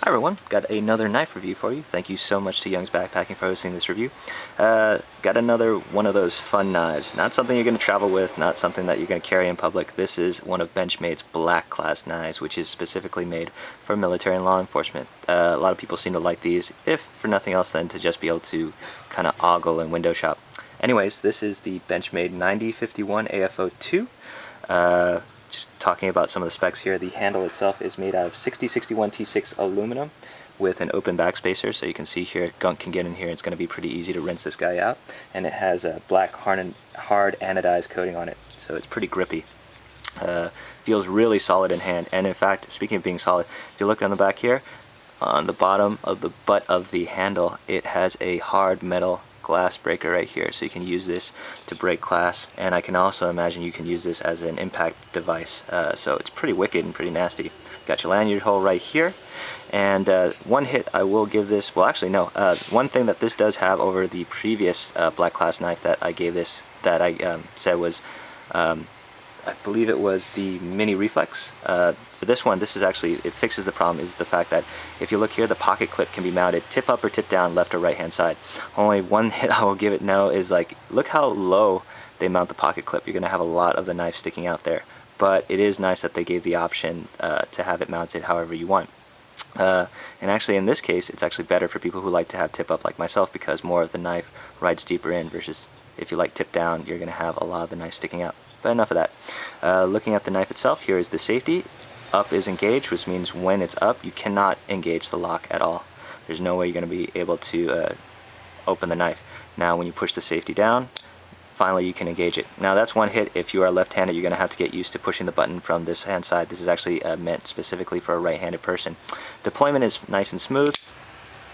everyone, got another knife review for you. Thank you so much to Young's Backpacking for hosting this review. Got another one of those fun knives. Not something you're going to travel with, not something that you're going to carry in public. This is one of Benchmade's black class knives, which is specifically made for military and law enforcement. A lot of people seem to like these, if for nothing else than to just be able to kind of ogle and window shop. Anyways, this is the Benchmade 9051 AFO II. Just talking about some of the specs here, the handle itself is made out of 6061 T6 aluminum with an open backspacer, so you can see here gunk can get in here. It's going to be pretty easy to rinse this guy out, and it has a black hard anodized coating on it, so it's pretty grippy. Feels really solid in hand, and in fact, speaking of being solid, if you look on the back here, on the bottom of the butt of the handle, it has a hard metal glass breaker right here, so you can use this to break glass, and I can also imagine you can use this as an impact device, so it's pretty wicked and pretty nasty. Got your lanyard hole right here, and one hit I will give this, well actually no, one thing that this does have over the previous black class knife that I gave this, that I said was I believe it was the mini reflex. For this one, this is actually, it fixes the problem, is the fact that if you look here, the pocket clip can be mounted tip up or tip down, left or right hand side. Only one hit I will give it now is like, look how low they mount the pocket clip. You're going to have a lot of the knife sticking out there. But it is nice that they gave the option to have it mounted however you want. And actually in this case, it's actually better for people who like to have tip up like myself, because more of the knife rides deeper in, versus if you like tip down, you're going to have a lot of the knife sticking out. But enough of that. Looking at the knife itself, here is the safety. Up is engaged, which means when it's up, you cannot engage the lock at all. There's no way you're going to be able to open the knife. Now when you push the safety down, finally you can engage it. Now that's one hit. If you are left-handed, you're going to have to get used to pushing the button from this hand side. This is actually meant specifically for a right-handed person. Deployment is nice and smooth,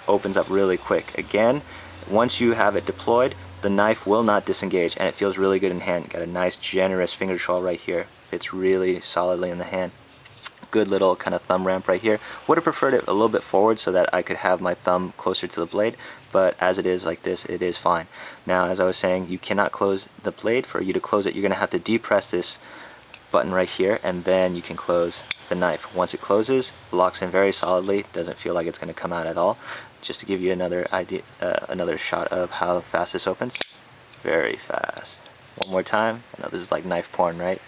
opens up really quick. Again, once you have it deployed, the knife will not disengage, and it feels really good in hand. Got a nice generous finger control right here. Fits really solidly in the hand. Good little kind of thumb ramp right here. Would have preferred it a little bit forward so that I could have my thumb closer to the blade, but as it is like this, it is fine. Now, as I was saying, you cannot close the blade. For you to close it, you're going to have to depress this button right here, and then you can close the knife. Once it closes, it locks in very solidly. Doesn't feel like it's going to come out at all. Just to give you another idea, another shot of how fast this opens. Very fast. One more time. I know this is like knife porn, right?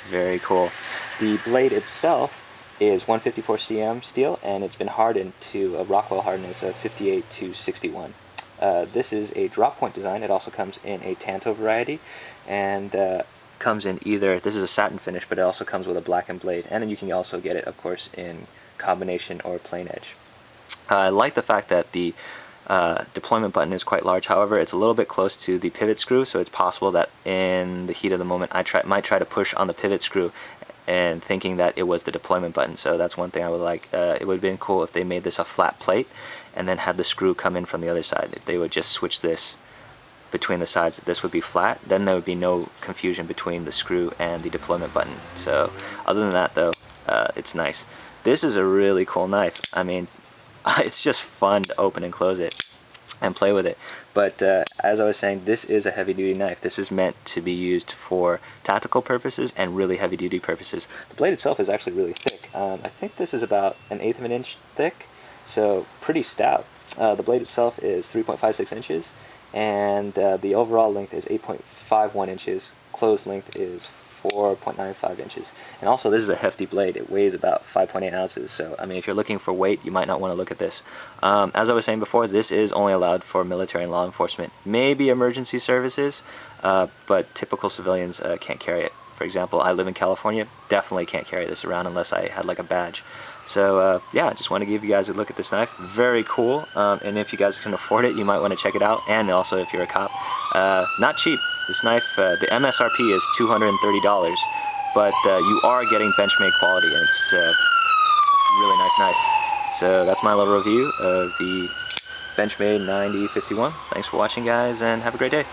Very cool. The blade itself is 154 cm steel, and it's been hardened to a Rockwell hardness of 58 to 61. This is a drop point design. It also comes in a Tanto variety, and comes in either, this is a satin finish, but it also comes with a blackened blade, and then you can also get it, of course, in combination or plain edge. I like the fact that the deployment button is quite large. However, it's a little bit close to the pivot screw, so it's possible that in the heat of the moment I might try to push on the pivot screw and thinking that it was the deployment button. So that's one thing I would like. It would have been cool if they made this a flat plate and then had the screw come in from the other side. If they would just switch this between the sides, this would be flat, then there would be no confusion between the screw and the deployment button. So other than that though, it's nice. This is a really cool knife. I mean, it's just fun to open and close it and play with it. But as I was saying, this is a heavy-duty knife. This is meant to be used for tactical purposes and really heavy-duty purposes. The blade itself is actually really thick. I think this is about 1/8 of an inch thick, so pretty stout. The blade itself is 3.56 inches, and the overall length is 8.51 inches. Closed length is 4.95 inches. And also, this is a hefty blade. It weighs about 5.8 ounces. So, I mean, if you're looking for weight, you might not want to look at this. As I was saying before, this is only allowed for military and law enforcement. Maybe emergency services, but typical civilians can't carry it. For example, I live in California. Definitely can't carry this around unless I had like a badge. So, yeah, just want to give you guys a look at this knife. Very cool. And if you guys can afford it, you might want to check it out. And also, if you're a cop, not cheap. This knife, the MSRP is $230, but you are getting Benchmade quality, and it's a really nice knife. So that's my little review of the Benchmade 9051. Thanks for watching, guys, and have a great day.